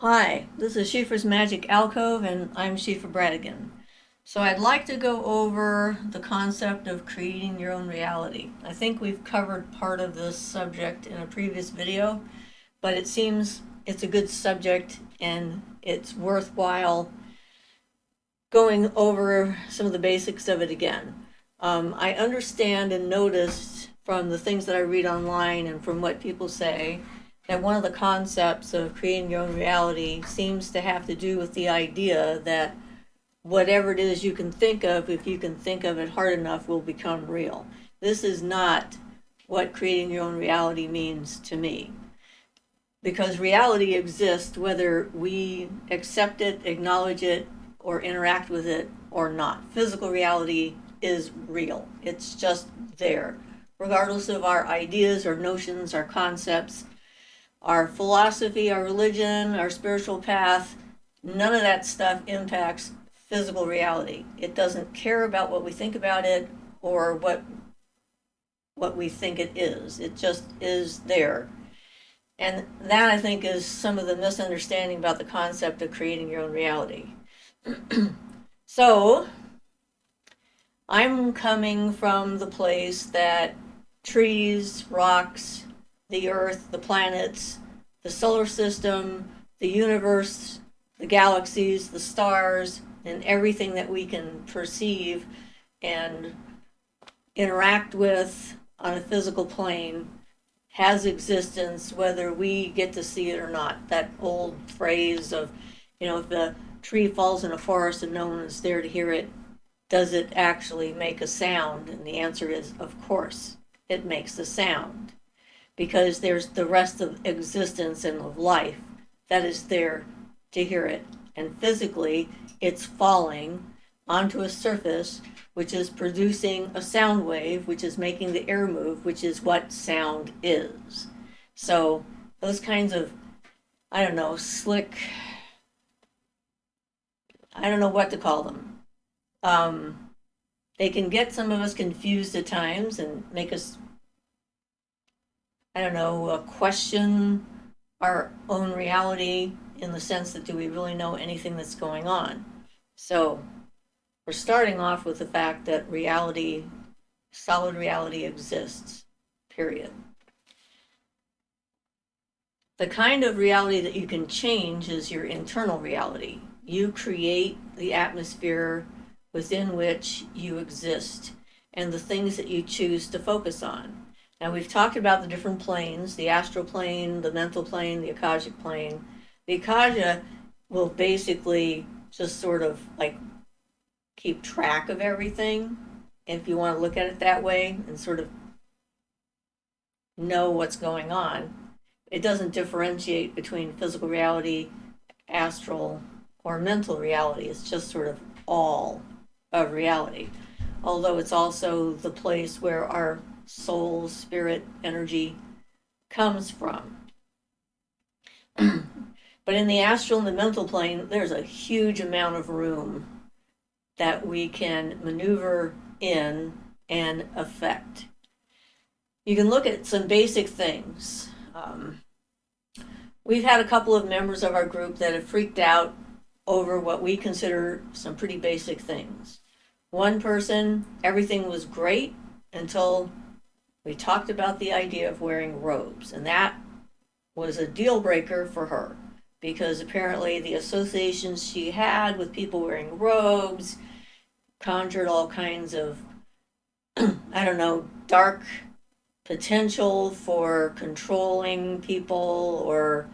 Hi, this is Siofra's Magic Alcove, and I'm Siofra Bradigan. So, I'd like to go over the concept of creating your own reality. I think we've covered part of this subject in a previous video, but it seems it's a good subject and it's worthwhile going over some of the basics of it again. I understand and noticed from the things that I read online and from what people say that one of the concepts of creating your own reality seems to have to do with the idea that whatever it is you can think of, if you can think of it hard enough, will become real. This is not what creating your own reality means to me. Because reality exists whether we accept it, acknowledge it, or interact with it or not. Physical reality is real. It's just there. Regardless of our ideas, our notions, our concepts, our philosophy, our religion, our spiritual path, none of that stuff impacts physical reality. It doesn't care about what we think about it or what we think it is. It just is there. And that, I think, is some of the misunderstanding about the concept of creating your own reality. So, I'm coming from the place that trees, rocks, the earth, the planets, the solar system, the universe, the galaxies, the stars, and everything that we can perceive and interact with on a physical plane has existence whether we get to see it or not. That old phrase of, if the tree falls in a forest and no one is there to hear it, does it actually make a sound? And the answer is, of course, it makes a sound because there's the rest of existence and of life that is there to hear it. And physically, it's falling onto a surface which is producing a sound wave, which is making the air move, which is what sound is. So those kinds of, I don't know, slick, I don't know what to call them. They can get some of us confused at times and make us, I don't know, question our own reality in the sense that do we really know anything that's going on? So we're starting off with the fact that reality, solid reality exists, period. The kind of reality that you can change is your internal reality. You create the atmosphere within which you exist and the things that you choose to focus on. Now, we've talked about the different planes, the astral plane, the mental plane, the akashic plane. The akasha will basically just sort of like keep track of everything, if you want to look at it that way, and sort of know what's going on. It doesn't differentiate between physical reality, astral, or mental reality. It's just sort of all of reality. Although it's also the place where our soul, spirit, energy comes from. But in the astral and the mental plane, there's a huge amount of room that we can maneuver in and affect. You can look at some basic things. We've had a couple of members of our group that have freaked out over what we consider some pretty basic things. One person, everything was great until we talked about the idea of wearing robes, and that was a deal breaker for her because apparently the associations she had with people wearing robes conjured all kinds of, I don't know, dark potential for controlling people or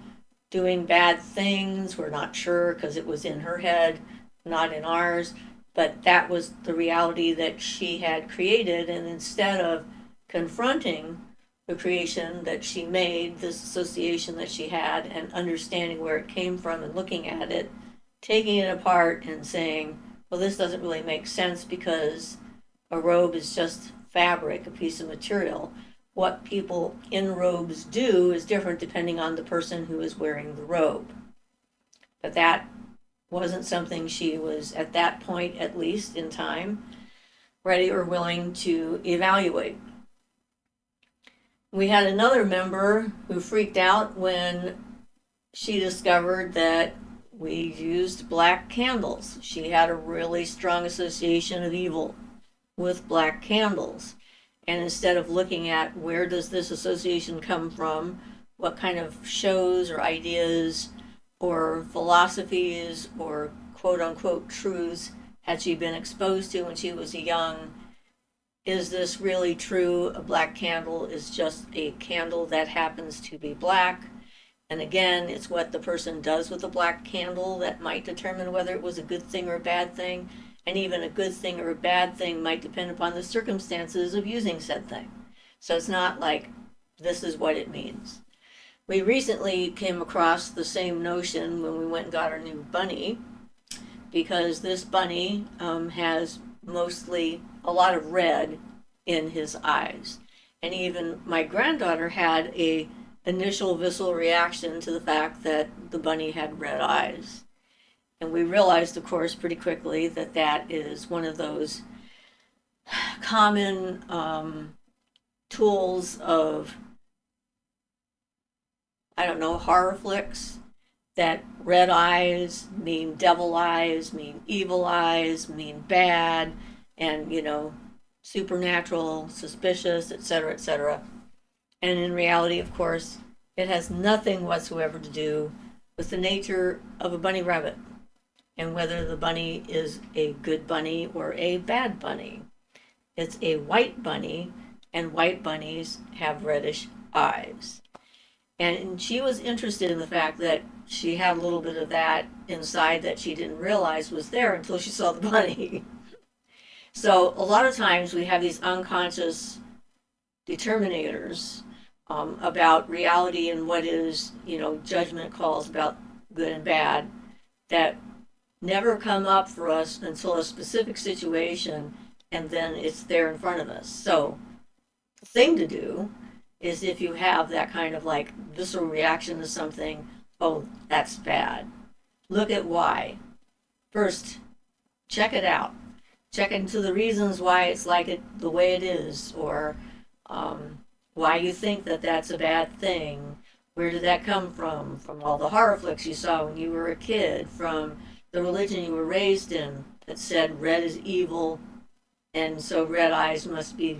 doing bad things. We're not sure because it was in her head, not in ours. But that was the reality that she had created. And instead of confronting the creation that she made, this association that she had, and understanding where it came from and looking at it, taking it apart and saying, well, this doesn't really make sense because a robe is just fabric, a piece of material. What people in robes do is different depending on the person who is wearing the robe. But that wasn't something she was, at that point at least in time, ready or willing to evaluate. We had another member who freaked out when she discovered that we used black candles. She had a really strong association of evil with black candles. And instead of looking at where does this association come from, what kind of shows or ideas or philosophies or quote unquote truths had she been exposed to when she was young, is this really true? A black candle is just a candle that happens to be black. And again, it's what the person does with a black candle that might determine whether it was a good thing or a bad thing. And even a good thing or a bad thing might depend upon the circumstances of using said thing. So it's not like this is what it means. We recently came across the same notion when we went and got our new bunny, because this bunny has mostly a lot of red in his eyes. And even my granddaughter had a initial visceral reaction to the fact that the bunny had red eyes. And we realized, of course, pretty quickly that that is one of those common tools of, I don't know, horror flicks, that red eyes mean devil eyes, mean evil eyes, mean bad, and, supernatural, suspicious, etc., etc. And in reality, of course, it has nothing whatsoever to do with the nature of a bunny rabbit and whether the bunny is a good bunny or a bad bunny. It's a white bunny, and white bunnies have reddish eyes. And she was interested in the fact that she had a little bit of that inside that she didn't realize was there until she saw the bunny. So a lot of times we have these unconscious determinators about reality and what is, judgment calls about good and bad that never come up for us until a specific situation, and then it's there in front of us. So the thing to do is, if you have that kind of like visceral reaction to something, oh, that's bad, look at why. First, check it out. Check into the reasons why it's like it the way it is, or why you think that that's a bad thing. Where did that come from? From all the horror flicks you saw when you were a kid, from the religion you were raised in that said red is evil, and so red eyes must be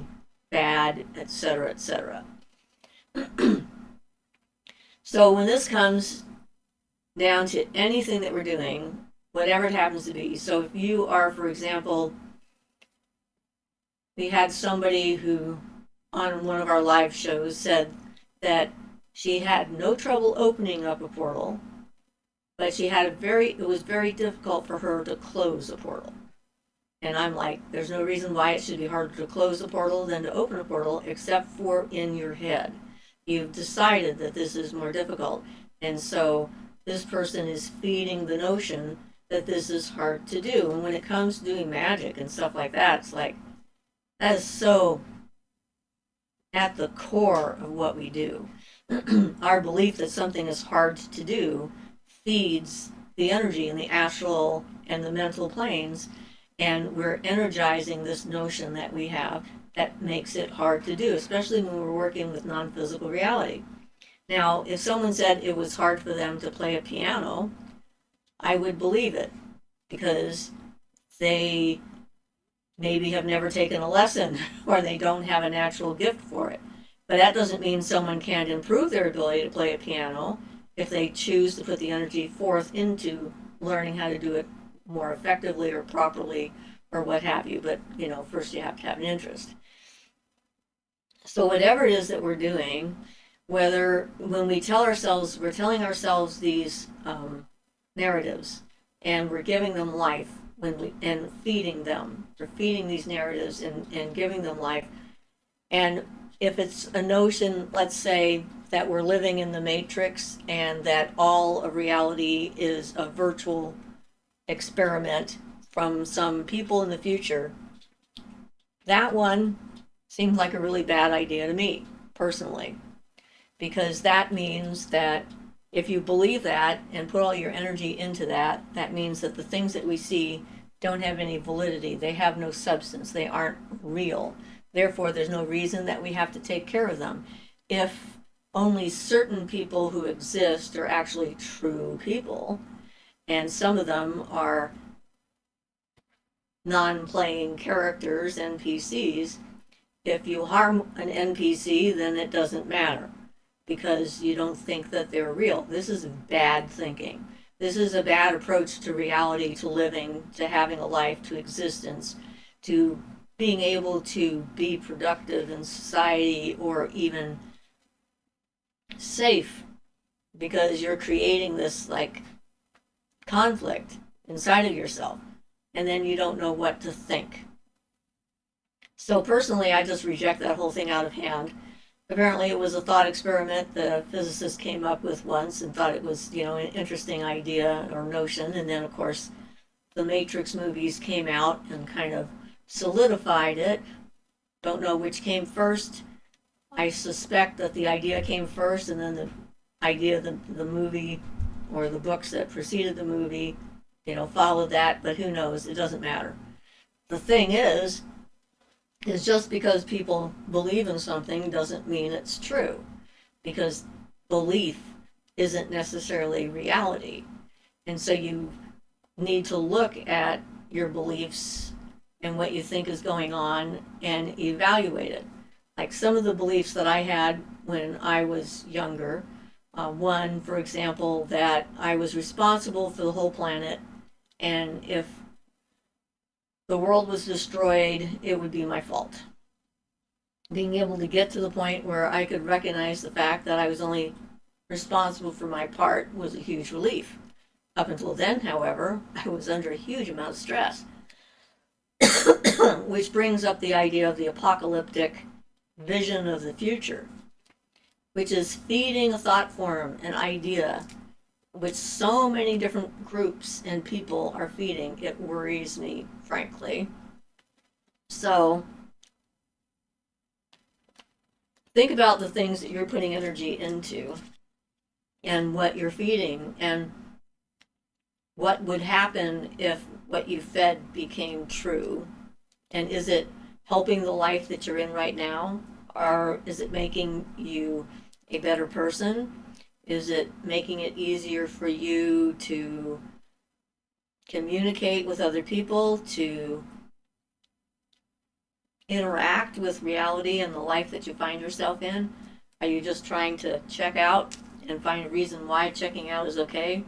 bad, etc., etc. So when this comes down to anything that we're doing, whatever it happens to be, so if you are, for example, we had somebody who on one of our live shows said that she had no trouble opening up a portal, but it was very difficult for her to close a portal. And I'm like, there's no reason why it should be harder to close a portal than to open a portal, except for in your head. You've decided that this is more difficult. And so this person is feeding the notion that this is hard to do. And when it comes to doing magic and stuff like that, it's like, that is so at the core of what we do. Our belief that something is hard to do feeds the energy in the astral and the mental planes, and we're energizing this notion that we have that makes it hard to do, especially when we're working with non-physical reality. Now, if someone said it was hard for them to play a piano, I would believe it, because they maybe have never taken a lesson or they don't have a natural gift for it. But that doesn't mean someone can't improve their ability to play a piano if they choose to put the energy forth into learning how to do it more effectively or properly or what have you. But, first you have to have an interest. So whatever it is that we're doing, whether when we're telling ourselves these narratives, and we're giving them life, and feeding them. We're feeding these narratives and giving them life. And if it's a notion, let's say, that we're living in the matrix and that all of reality is a virtual experiment from some people in the future, that one seems like a really bad idea to me, personally. Because that means that if you believe that and put all your energy into that, that means that the things that we see don't have any validity. They have no substance. They aren't real. Therefore, there's no reason that we have to take care of them. If only certain people who exist are actually true people, and some of them are non-playing characters, NPCs. If you harm an NPC, then it doesn't matter because you don't think that they're real. This is bad thinking. This is a bad approach to reality, to living, to having a life, to existence, to being able to be productive in society or even safe, because you're creating this like conflict inside of yourself and then you don't know what to think. So personally, I just reject that whole thing out of hand. Apparently it was a thought experiment that a physicist came up with once and thought it was, an interesting idea or notion. And then, of course, the Matrix movies came out and kind of solidified it. Don't know which came first. I suspect that the idea came first and then the idea of the movie or the books that preceded the movie, followed that, but who knows? It doesn't matter. The thing is just because people believe in something doesn't mean it's true, because belief isn't necessarily reality. And so you need to look at your beliefs and what you think is going on and evaluate it. Like some of the beliefs that I had when I was younger, one, for example, that I was responsible for the whole planet, and if the world was destroyed, it would be my fault. Being able to get to the point where I could recognize the fact that I was only responsible for my part was a huge relief. Up until then, however, I was under a huge amount of stress, which brings up the idea of the apocalyptic vision of the future, which is feeding a thought form, an idea, which so many different groups and people are feeding. It worries me, frankly. So think about the things that you're putting energy into and what you're feeding, and what would happen if what you fed became true. And is it helping the life that you're in right now? Or is it making you a better person? Is it making it easier for you to communicate with other people, to interact with reality and the life that you find yourself in? Are you just trying to check out and find a reason why checking out is okay?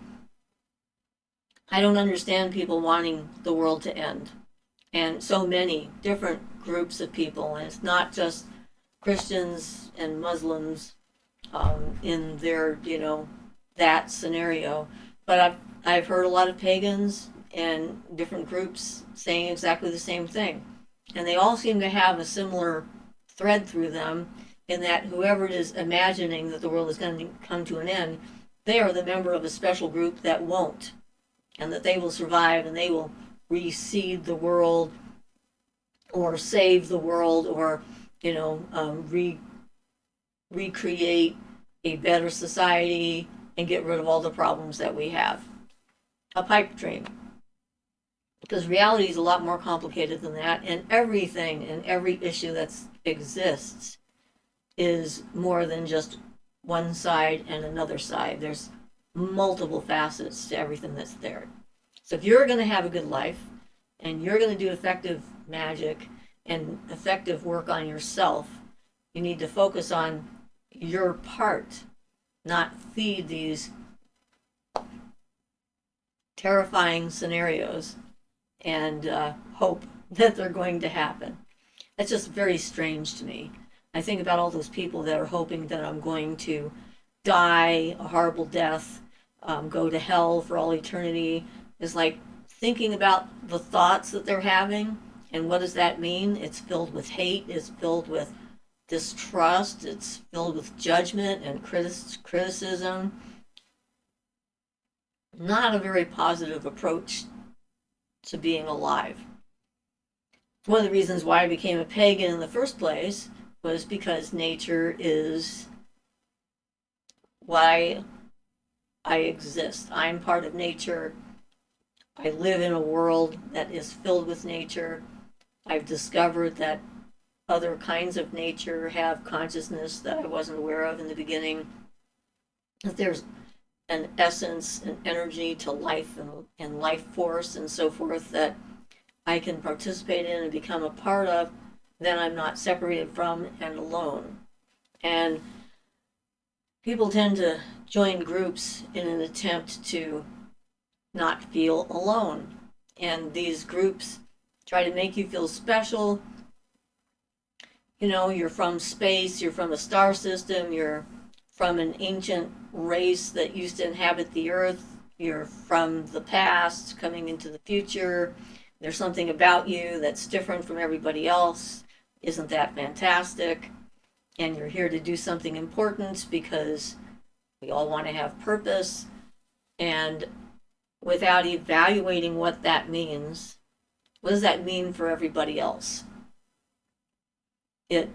I don't understand people wanting the world to end. And so many different groups of people, and it's not just Christians and Muslims in their, that scenario. But I've heard a lot of pagans and different groups saying exactly the same thing. And they all seem to have a similar thread through them, in that whoever it is imagining that the world is going to come to an end, they are the member of a special group that won't, and that they will survive and they will reseed the world or save the world, or recreate a better society and get rid of all the problems that we have. A pipe dream. Because reality is a lot more complicated than that, and everything and every issue that exists is more than just one side and another side. There's multiple facets to everything that's there. So if you're going to have a good life and you're going to do effective magic and effective work on yourself, you need to focus on your part, not feed these terrifying scenarios and hope that they're going to happen. That's just very strange to me. I think about all those people that are hoping that I'm going to die a horrible death, go to hell for all eternity. Is like thinking about the thoughts that they're having, and what does that mean? It's filled with hate, it's filled with distrust, it's filled with judgment and criticism. Not a very positive approach to being alive. One of the reasons why I became a pagan in the first place was because nature is why I exist. I'm part of nature. I live in a world that is filled with nature. I've discovered that other kinds of nature have consciousness that I wasn't aware of in the beginning. That there's an essence and energy to life and life force and so forth that I can participate in and become a part of, then I'm not separated from and alone. And people tend to join groups in an attempt to not feel alone. And these groups try to make you feel special. You know, you're from space, you're from a star system, you're from an ancient race that used to inhabit the earth, you're from the past coming into the future, there's something about you that's different from everybody else. Isn't that fantastic? And you're here to do something important because we all want to have purpose. And without evaluating what that means, what does that mean for everybody else? It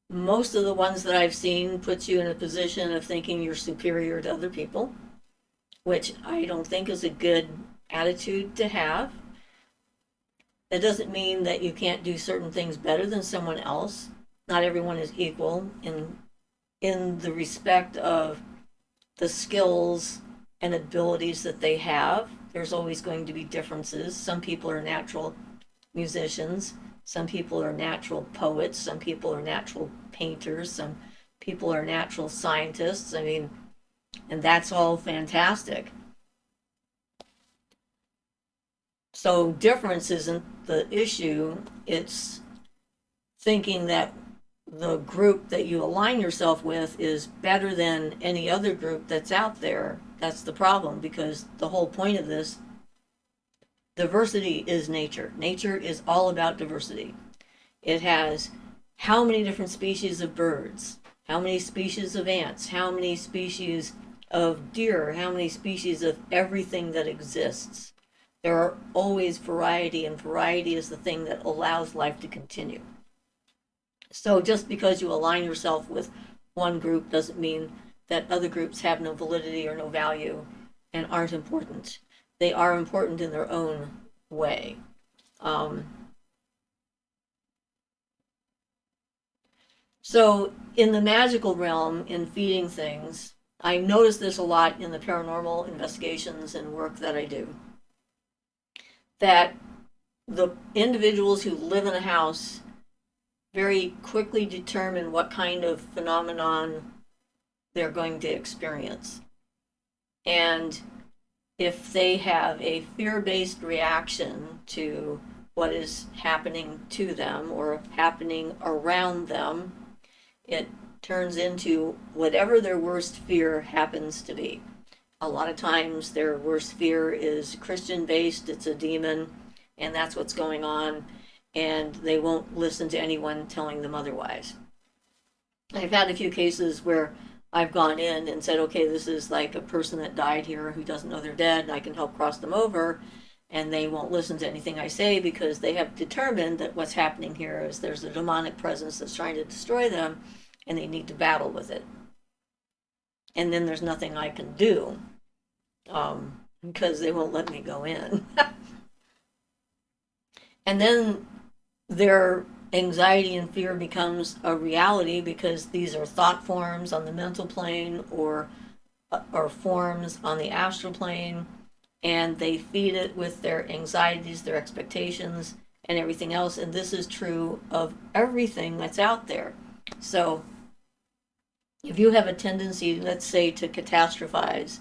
most of the ones that I've seen puts you in a position of thinking you're superior to other people, which I don't think is a good attitude to have. That doesn't mean that you can't do certain things better than someone else. Not everyone is equal in the respect of the skills and abilities that they have. There's always going to be differences. Some people are natural musicians, some people are natural poets, some people are natural painters, some people are natural scientists. I mean, and that's all fantastic. So difference isn't the issue, it's thinking that the group that you align yourself with is better than any other group that's out there. That's the problem, because the whole point of this, diversity is nature. Nature is all about diversity. It has how many different species of birds, how many species of ants, how many species of deer, how many species of everything that exists. There are always variety, and variety is the thing that allows life to continue. So just because you align yourself with one group doesn't mean that other groups have no validity or no value and aren't important. They are important in their own way. So in the magical realm, in feeding things, I notice this a lot in the paranormal investigations and work that I do, that the individuals who live in a house very quickly determine what kind of phenomenon they're going to experience. And if they have a fear-based reaction to what is happening to them or happening around them, it turns into whatever their worst fear happens to be. A lot of times their worst fear is Christian-based, it's a demon, and that's what's going on, and they won't listen to anyone telling them otherwise. I've had a few cases where I've gone in and said, okay, this is like a person that died here who doesn't know they're dead, and I can help cross them over, and they won't listen to anything I say because they have determined that what's happening here is there's a demonic presence that's trying to destroy them, and they need to battle with it. And then there's nothing I can do because they won't let me go in. And then their anxiety and fear becomes a reality because these are thought forms on the mental plane or forms on the astral plane, and they feed it with their anxieties, their expectations, and everything else. And this is true of everything that's out there. So if you have a tendency, let's say, to catastrophize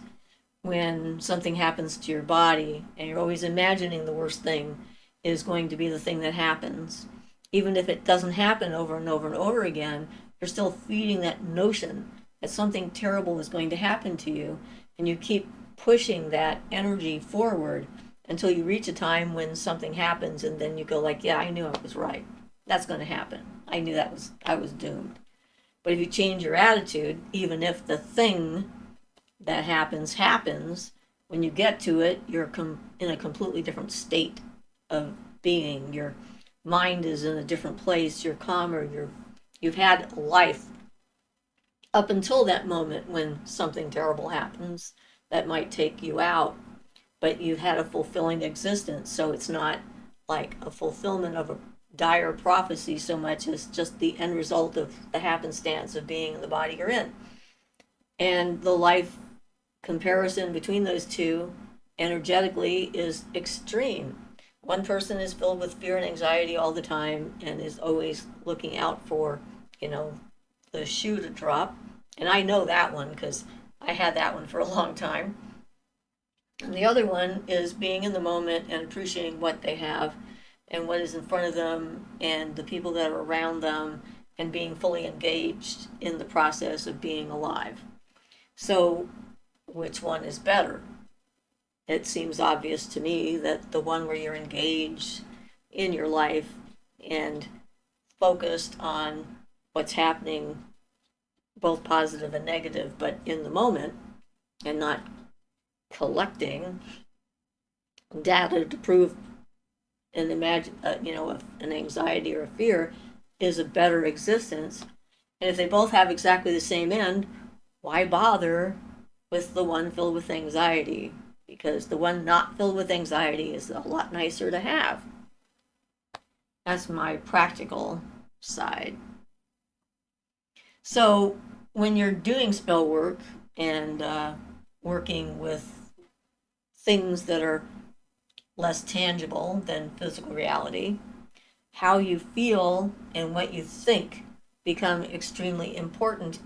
when something happens to your body, and you're always imagining the worst thing is going to be the thing that happens, even if it doesn't happen over and over and over again, you're still feeding that notion that something terrible is going to happen to you, and you keep pushing that energy forward until you reach a time when something happens, and then you go like, yeah, I knew I was right. That's going to happen. I knew I was doomed. But if you change your attitude, even if the thing that happens, when you get to it, you're in a completely different state of being. Your mind is in a different place. You're calmer. You've had life up until that moment when something terrible happens that might take you out, but you've had a fulfilling existence. So it's not like a fulfillment of a dire prophecy so much as just the end result of the happenstance of being in the body you're in. And the life comparison between those two energetically is extreme. One person is filled with fear and anxiety all the time and is always looking out for, the shoe to drop. And I know that one because I had that one for a long time. And the other one is being in the moment and appreciating what they have and what is in front of them and the people that are around them and being fully engaged in the process of being alive. So, which one is better? It seems obvious to me that the one where you're engaged in your life and focused on what's happening, both positive and negative, but in the moment, and not collecting data to prove an an anxiety or a fear, is a better existence. And if they both have exactly the same end, why bother with the one filled with anxiety? Because the one not filled with anxiety is a lot nicer to have. That's my practical side. So when you're doing spell work and working with things that are less tangible than physical reality, how you feel and what you think become extremely important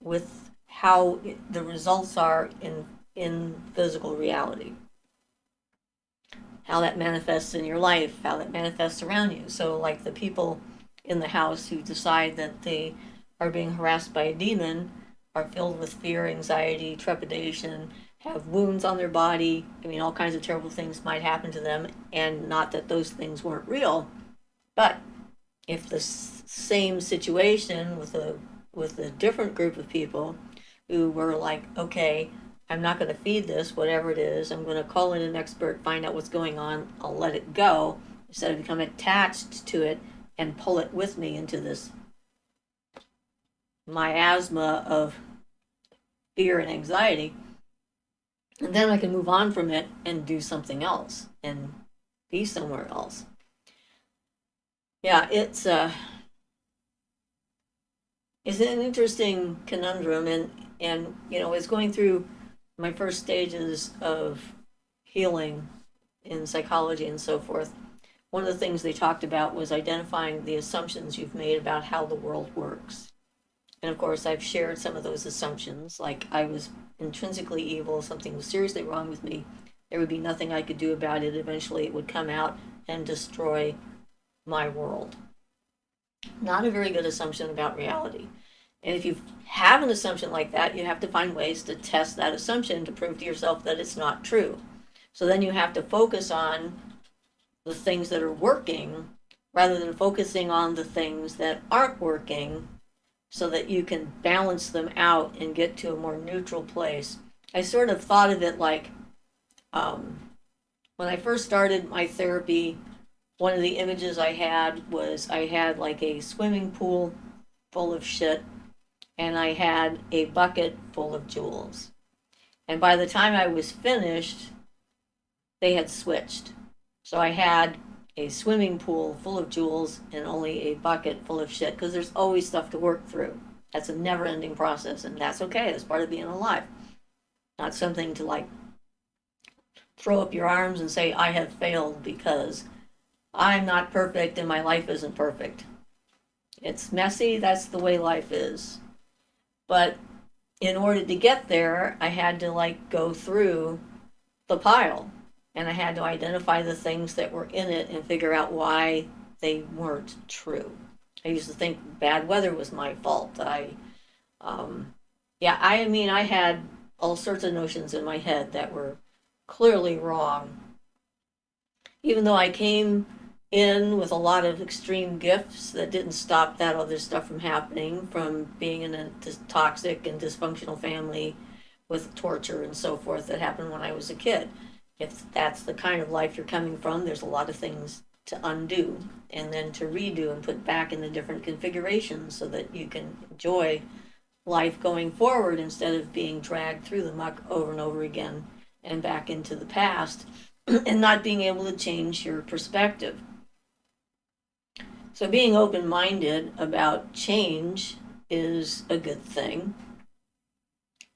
with how the results are in physical reality. How that manifests in your life, how that manifests around you. So like the people in the house who decide that they are being harassed by a demon are filled with fear, anxiety, trepidation, have wounds on their body. I mean, all kinds of terrible things might happen to them, and not that those things weren't real. But if the same situation with a different group of people who were like, okay, I'm not going to feed this, whatever it is, I'm going to call in an expert, find out what's going on, I'll let it go, instead of becoming attached to it and pull it with me into this miasma of fear and anxiety. And then I can move on from it and do something else and be somewhere else. Yeah, it's an interesting conundrum, and it's going through my first stages of healing in psychology and so forth. One of the things they talked about was identifying the assumptions you've made about how the world works. And of course, I've shared some of those assumptions, like I was intrinsically evil, something was seriously wrong with me, there would be nothing I could do about it, eventually it would come out and destroy my world. Not a very good assumption about reality. And if you have an assumption like that, you have to find ways to test that assumption to prove to yourself that it's not true. So then you have to focus on the things that are working rather than focusing on the things that aren't working, so that you can balance them out and get to a more neutral place. I sort of thought of it like when I first started my therapy, one of the images I had like a swimming pool full of shit, and I had a bucket full of jewels. And by the time I was finished, they had switched. So I had a swimming pool full of jewels and only a bucket full of shit, because there's always stuff to work through. That's a never-ending process, and that's okay. That's part of being alive. Not something to like throw up your arms and say, I have failed because I'm not perfect and my life isn't perfect. It's messy, that's the way life is. But in order to get there, I had to like go through the pile, and I had to identify the things that were in it and figure out why they weren't true. I used to think bad weather was my fault. I had all sorts of notions in my head that were clearly wrong. Even though I came in with a lot of extreme gifts that didn't stop that other stuff from happening, from being in a toxic and dysfunctional family with torture and so forth that happened when I was a kid. If that's the kind of life you're coming from, there's a lot of things to undo and then to redo and put back in the different configurations so that you can enjoy life going forward instead of being dragged through the muck over and over again and back into the past and not being able to change your perspective. So being open-minded about change is a good thing,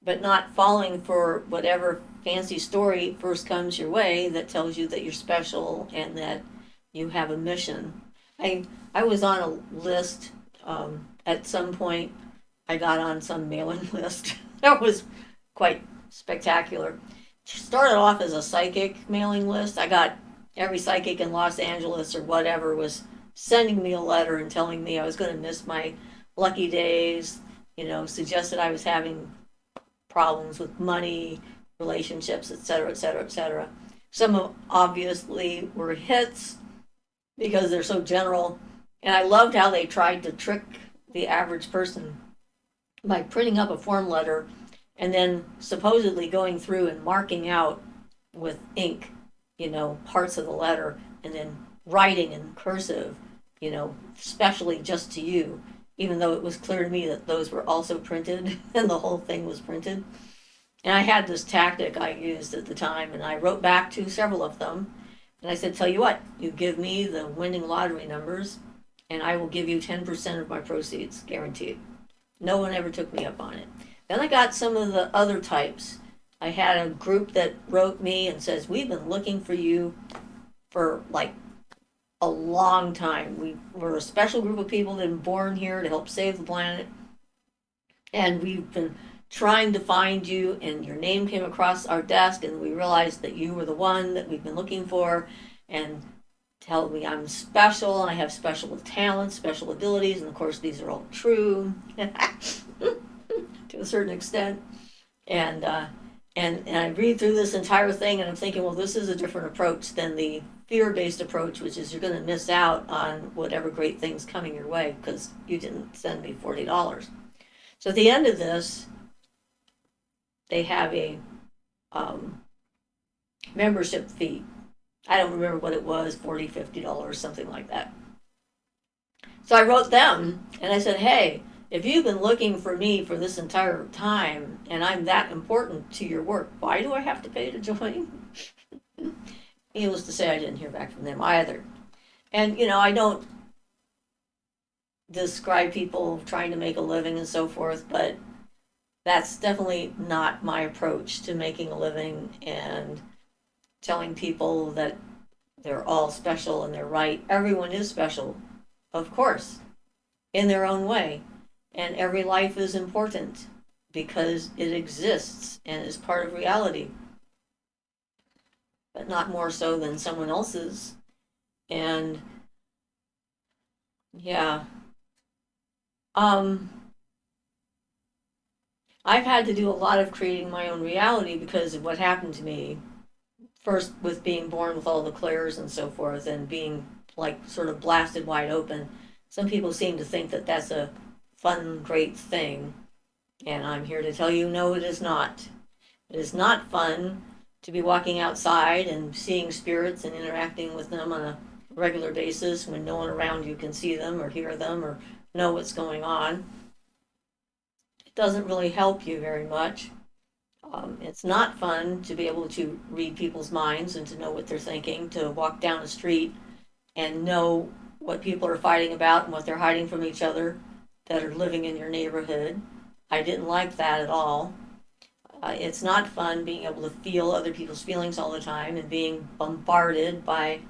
but not falling for whatever fancy story first comes your way that tells you that you're special and that you have a mission. I was on a list at some point. I got on some mailing list that was quite spectacular. Started off as a psychic mailing list. I got every psychic in Los Angeles or whatever was sending me a letter and telling me I was going to miss my lucky days, suggested I was having problems with money, relationships, etc., etc., etc. Some of obviously were hits because they're so general, and I loved how they tried to trick the average person by printing up a form letter and then supposedly going through and marking out with ink, parts of the letter, and then writing in cursive, specially just to you, even though it was clear to me that those were also printed and the whole thing was printed. And I had this tactic I used at the time, and I wrote back to several of them. And I said, tell you what, you give me the winning lottery numbers, and I will give you 10% of my proceeds, guaranteed. No one ever took me up on it. Then I got some of the other types. I had a group that wrote me and says, we've been looking for you for like a long time. We were a special group of people that have been born here to help save the planet. And we've been trying to find you, and your name came across our desk, and we realized that you were the one that we've been looking for. And tell me I'm special, and I have special talents, special abilities, and of course these are all true to a certain extent. And I read through this entire thing, and I'm thinking, well, this is a different approach than the fear-based approach, which is you're going to miss out on whatever great things coming your way because you didn't send me $40. So at the end of this, they have a membership fee. I don't remember what it was, $40, $50, something like that. So I wrote them and I said, hey, if you've been looking for me for this entire time and I'm that important to your work, why do I have to pay to join? Needless to say, I didn't hear back from them either. And, I don't describe people trying to make a living and so forth, but that's definitely not my approach to making a living and telling people that they're all special and they're right. Everyone is special, of course, in their own way. And every life is important because it exists and is part of reality, but not more so than someone else's. And yeah, I've had to do a lot of creating my own reality because of what happened to me. First, with being born with all the clairs and so forth, and being like sort of blasted wide open. Some people seem to think that that's a fun, great thing. And I'm here to tell you, no, it is not. It is not fun to be walking outside and seeing spirits and interacting with them on a regular basis when no one around you can see them or hear them or know what's going on. It doesn't really help you very much. It's not fun to be able to read people's minds and to know what they're thinking, to walk down the street and know what people are fighting about and what they're hiding from each other that are living in your neighborhood. I didn't like that at all. It's not fun being able to feel other people's feelings all the time and being bombarded by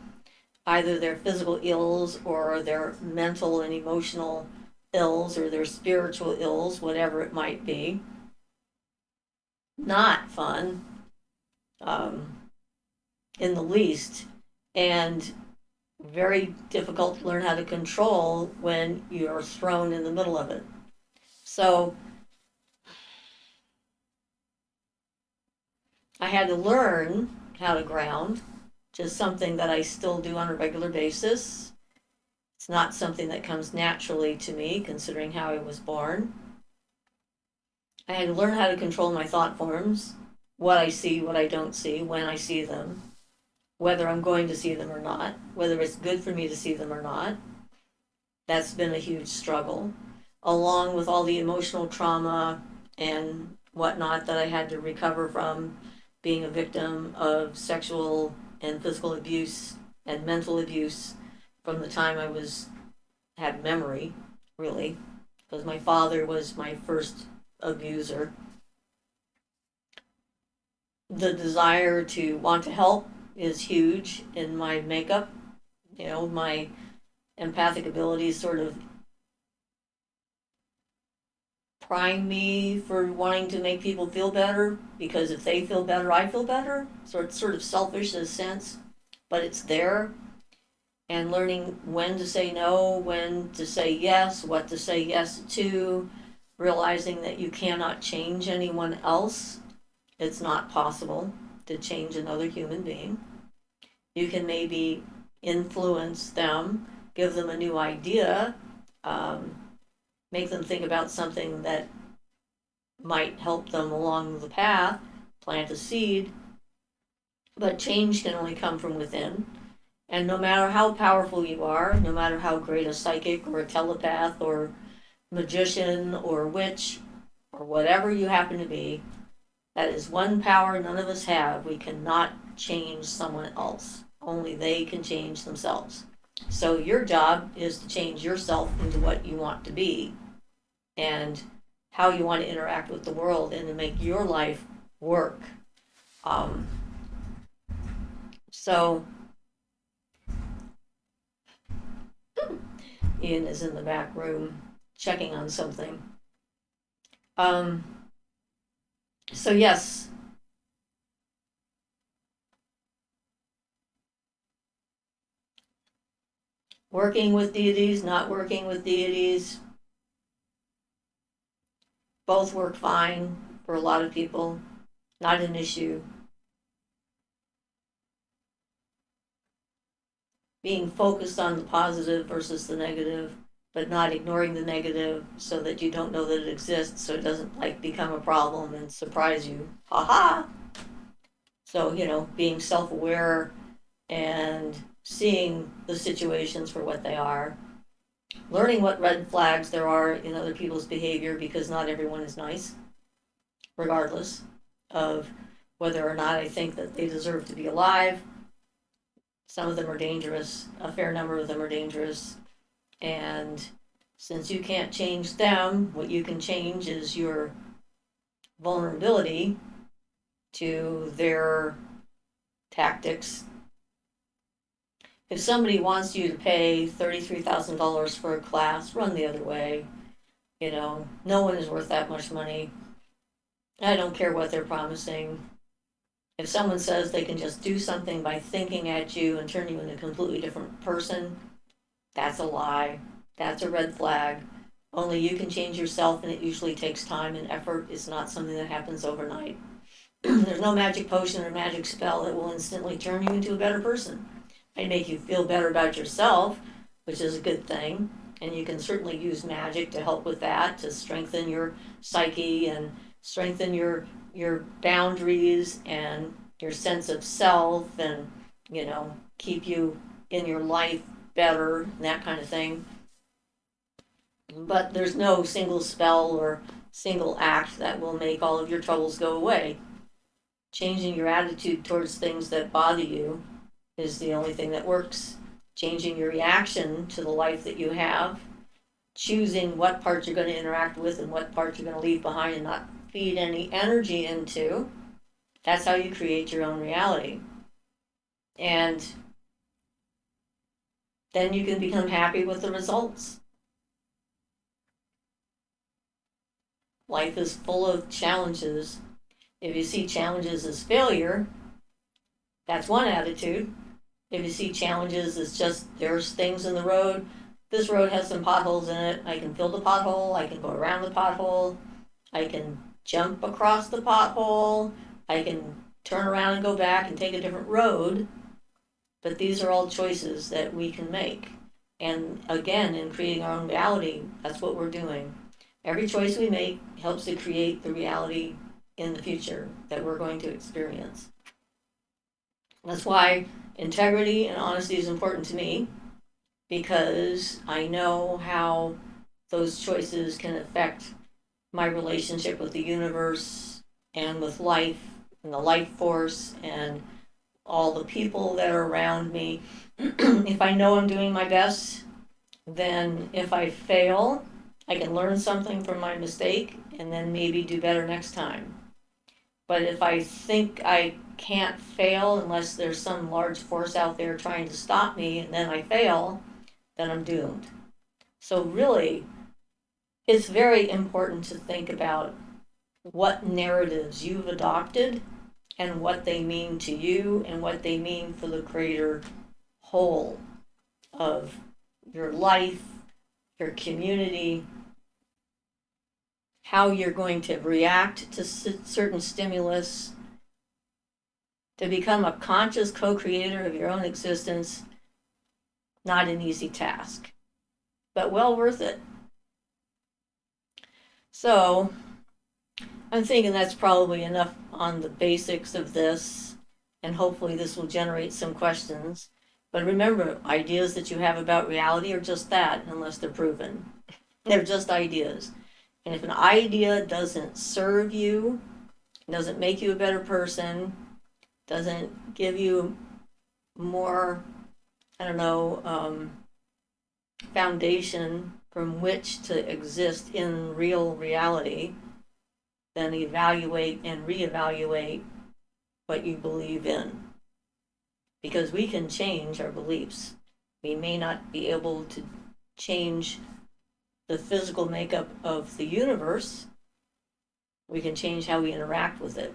either their physical ills or their mental and emotional ills or their spiritual ills, whatever it might be. Not fun in the least, and very difficult to learn how to control when you're thrown in the middle of it. So I had to learn how to ground, which is something that I still do on a regular basis. It's not something that comes naturally to me, considering how I was born. I had to learn how to control my thought forms, what I see, what I don't see, when I see them, whether I'm going to see them or not, whether it's good for me to see them or not. That's been a huge struggle, along with all the emotional trauma and whatnot that I had to recover from being a victim of sexual and physical abuse and mental abuse from the time I was had memory, really, because my father was my first abuser. The desire to want to help is huge in my makeup. My empathic abilities sort of prime me for wanting to make people feel better, because if they feel better, I feel better. So it's sort of selfish in a sense, but it's there. And learning when to say no, when to say yes, what to say yes to, realizing that you cannot change anyone else. It's not possible to change another human being. You can maybe influence them, give them a new idea, um, make them think about something that might help them along the path, plant a seed, but change can only come from within. And no matter how powerful you are, no matter how great a psychic or a telepath or magician or witch or whatever you happen to be, that is one power none of us have. We cannot change someone else. Only they can change themselves. So your job is to change yourself into what you want to be and how you want to interact with the world and to make your life work. Um, so Ian is in the back room checking on something. Um, so yes, working with deities, not working with deities, both work fine for a lot of people, not an issue. Being focused on the positive versus the negative, but not ignoring the negative so that you don't know that it exists, so it doesn't like become a problem and surprise you. Ha ha! So, being self aware and seeing the situations for what they are, learning what red flags there are in other people's behavior, because not everyone is nice, regardless of whether or not I think that they deserve to be alive. Some of them are dangerous, a fair number of them are dangerous, and since you can't change them, what you can change is your vulnerability to their tactics. If somebody wants you to pay $33,000 for a class, run the other way. No one is worth that much money. I don't care what they're promising. If someone says they can just do something by thinking at you and turn you into a completely different person, that's a lie. That's a red flag. Only you can change yourself, and it usually takes time and effort. It's not something that happens overnight. There's no magic potion or magic spell that will instantly turn you into a better person. It may make you feel better about yourself, which is a good thing. And you can certainly use magic to help with that, to strengthen your psyche and strengthen your boundaries and your sense of self, and keep you in your life better and that kind of thing. But there's no single spell or single act that will make all of your troubles go away. Changing your attitude towards things that bother you is the only thing that works. Changing your reaction to the life that you have, choosing what parts you're going to interact with and what parts you're going to leave behind and not feed any energy into, that's how you create your own reality. And then you can become happy with the results. Life is full of challenges. If you see challenges as failure, that's one attitude. If you see challenges as just there's things in the road, this road has some potholes in it, I can fill the pothole, I can go around the pothole, I can jump across the pothole, I can turn around and go back and take a different road. But these are all choices that we can make. And again, in creating our own reality, that's what we're doing. Every choice we make helps to create the reality in the future that we're going to experience. That's why integrity and honesty is important to me, because I know how those choices can affect my relationship with the universe and with life and the life force and all the people that are around me. If I know I'm doing my best, then if I fail, I can learn something from my mistake and then maybe do better next time. But if I think I can't fail unless there's some large force out there trying to stop me and then I fail, then I'm doomed. So, really, it's very important to think about what narratives you've adopted and what they mean to you and what they mean for the greater whole of your life, your community, how you're going to react to certain stimulus, to become a conscious co-creator of your own existence. Not an easy task, but well worth it. So I'm thinking that's probably enough on the basics of this, and hopefully this will generate some questions. But remember, ideas that you have about reality are just that, unless they're proven. They're just ideas. And if an idea doesn't serve you, doesn't make you a better person, doesn't give you more, I don't know, foundation from which to exist in real reality, then evaluate and reevaluate what you believe in. Because we can change our beliefs. We may not be able to change the physical makeup of the universe. We can change how we interact with it.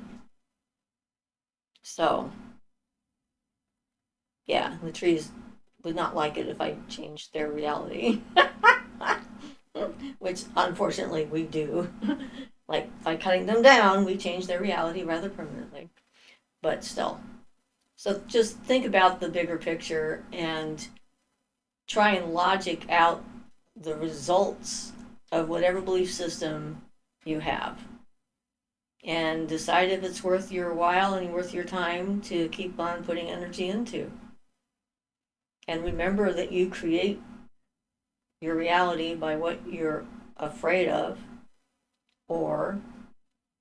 So, yeah, the trees would not like it if I changed their reality. Which unfortunately we do. Like by cutting them down, we change their reality rather permanently. But still. So just think about the bigger picture and try and logic out the results of whatever belief system you have. And decide if it's worth your while and worth your time to keep on putting energy into. And remember that you create your reality by what you're afraid of or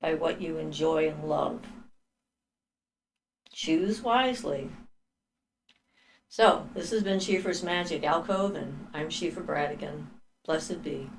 by what you enjoy and love. Choose wisely. So, this has been Siofra's Magic Alcove, and I'm Siofra Bradigan. Blessed be.